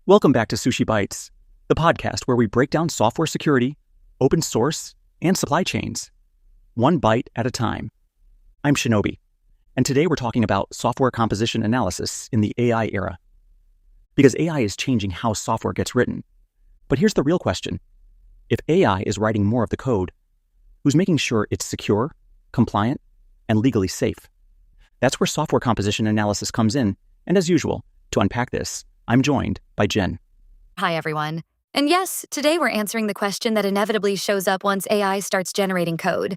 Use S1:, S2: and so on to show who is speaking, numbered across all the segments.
S1: Welcome back to Sushi Bytes, the podcast where we break down software security, open source, and supply chains, one bite at a time. I'm Shinobi, and today we're talking about software composition analysis in the AI era. Because AI is changing how software gets written. But here's the real question. If AI is writing more of the code, who's making sure it's secure, compliant, and legally safe? That's where software composition analysis comes in, and as usual, to unpack this, I'm joined by Jen.
S2: Hi, everyone. And yes, today we're answering the question that inevitably shows up once AI starts generating code.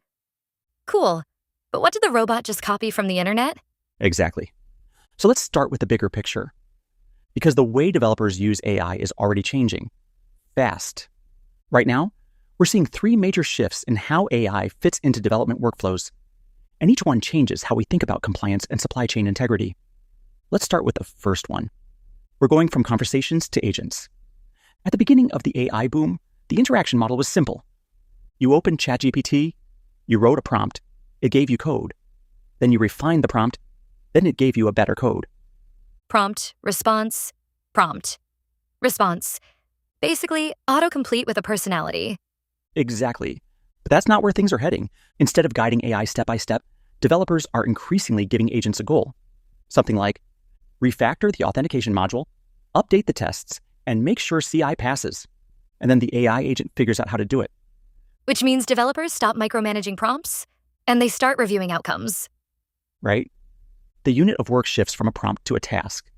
S2: Cool. But what did the robot just copy from the internet?
S1: Exactly. So let's start with the bigger picture. Because the way developers use AI is already changing. Fast. Right now, we're seeing three major shifts in how AI fits into development workflows. And each one changes how we think about compliance and supply chain integrity. Let's start with the first one. We're going from conversations to agents. At the beginning of the AI boom, the interaction model was simple. You opened ChatGPT, you wrote a prompt, it gave you code. Then you refined the prompt, then it gave you a better code.
S2: Prompt, response, prompt, response. Basically, autocomplete with a personality.
S1: Exactly. But that's not where things are heading. Instead of guiding AI step by step, developers are increasingly giving agents a goal. Something like, refactor the authentication module, update the tests, and make sure CI passes. And then the AI agent figures out how to do it.
S2: Which means developers stop micromanaging prompts, and they start reviewing outcomes.
S1: Right? The unit of work shifts from a prompt to a task,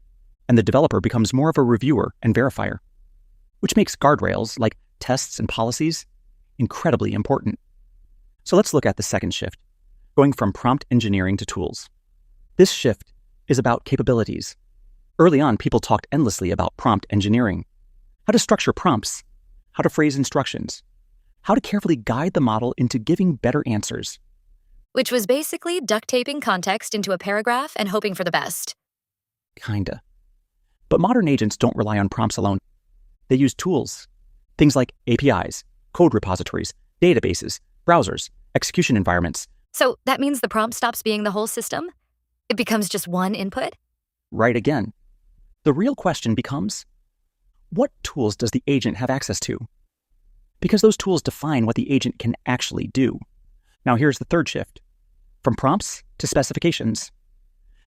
S1: and the developer becomes more of a reviewer and verifier, which makes guardrails like tests and policies incredibly important. So let's look at the second shift, going from prompt engineering to tools. This shift is about capabilities. Early on, people talked endlessly about prompt engineering, how to structure prompts, how to phrase instructions, how to carefully guide the model into giving better answers.
S2: Which was basically duct taping context into a paragraph and hoping for the best.
S1: Kinda. But modern agents don't rely on prompts alone. They use tools, things like APIs, code repositories, databases, browsers, execution environments.
S2: So that means the prompt stops being the whole system? It becomes just one input?
S1: Right again. The real question becomes, what tools does the agent have access to? Because those tools define what the agent can actually do. Now here's the third shift, from prompts to specifications.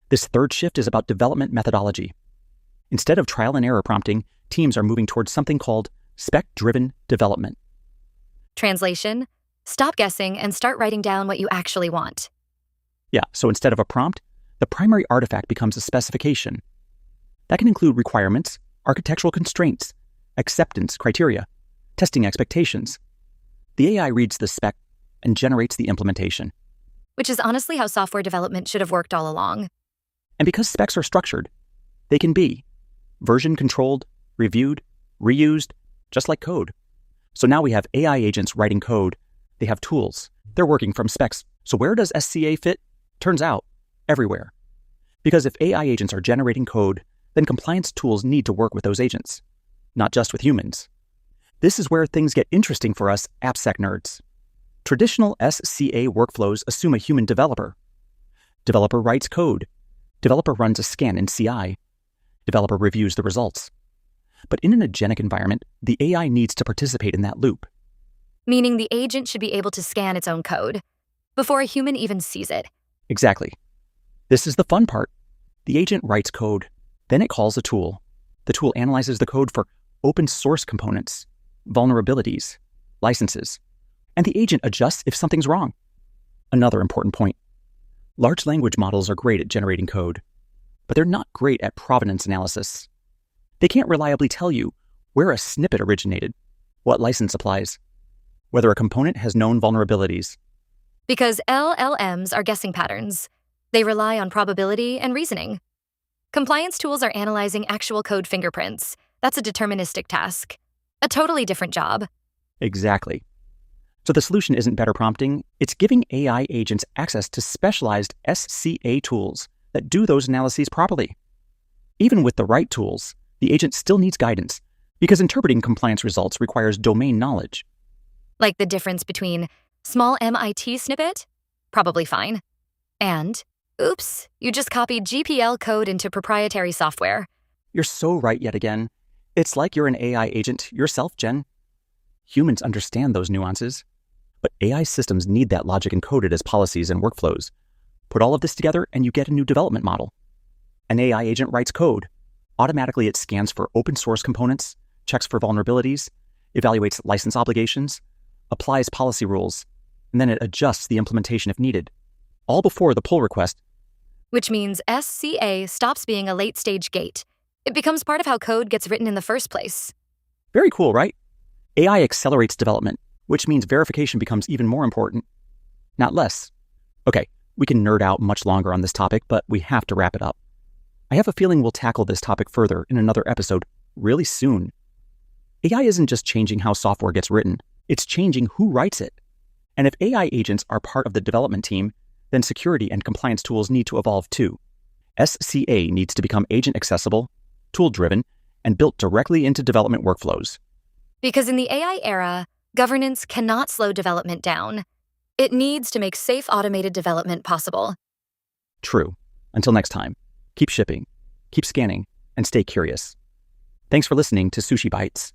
S1: This third shift is about development methodology. Instead of trial and error prompting, teams are moving towards something called spec-driven development.
S2: Translation: stop guessing and start writing down what you actually want.
S1: Yeah, so instead of a prompt, the primary artifact becomes a specification. That can include requirements, architectural constraints, acceptance criteria, testing expectations. The AI reads the spec and generates the implementation.
S2: Which is honestly how software development should have worked all along.
S1: And because specs are structured, they can be version controlled, reviewed, reused, just like code. So now we have AI agents writing code. They have tools. They're working from specs. So where does SCA fit? Turns out, everywhere. Because if AI agents are generating code, then compliance tools need to work with those agents, not just with humans. This is where things get interesting for us AppSec nerds. Traditional SCA workflows assume a human developer. Developer writes code. Developer runs a scan in CI. Developer reviews the results. But in an agentic environment, the AI needs to participate in that loop.
S2: Meaning the agent should be able to scan its own code before a human even sees it.
S1: Exactly. This is the fun part. The agent writes code. Then it calls a tool. The tool analyzes the code for open source components, vulnerabilities, licenses, and the agent adjusts if something's wrong. Another important point. Large language models are great at generating code, but they're not great at provenance analysis. They can't reliably tell you where a snippet originated, what license applies, whether a component has known vulnerabilities.
S2: Because LLMs are guessing patterns. They rely on probability and reasoning. Compliance tools are analyzing actual code fingerprints. That's a deterministic task. A totally different job.
S1: Exactly. So the solution isn't better prompting, it's giving AI agents access to specialized SCA tools that do those analyses properly. Even with the right tools, the agent still needs guidance, because interpreting compliance results requires domain knowledge.
S2: Like the difference between small MIT snippet Probably fine. And, oops, you just copied GPL code into proprietary software.
S1: You're so right yet again. It's like you're an AI agent yourself, Jen. Humans understand those nuances, but AI systems need that logic encoded as policies and workflows. Put all of this together and you get a new development model. An AI agent writes code. Automatically it scans for open source components, checks for vulnerabilities, evaluates license obligations, applies policy rules, and then it adjusts the implementation if needed, all before the pull request.
S2: Which means SCA stops being a late-stage gate. It becomes part of how code gets written in the first place.
S1: Very cool, right? AI accelerates development, which means verification becomes even more important, not less. Okay, we can nerd out much longer on this topic, but we have to wrap it up. I have a feeling we'll tackle this topic further in another episode really soon. AI isn't just changing how software gets written, it's changing who writes it. And if AI agents are part of the development team, then security and compliance tools need to evolve too. SCA needs to become agent accessible, tool-driven, and built directly into development workflows.
S2: Because in the AI era, governance cannot slow development down. It needs to make safe automated development possible.
S1: True. Until next time, keep shipping, keep scanning, and stay curious. Thanks for listening to Sushi Bytes.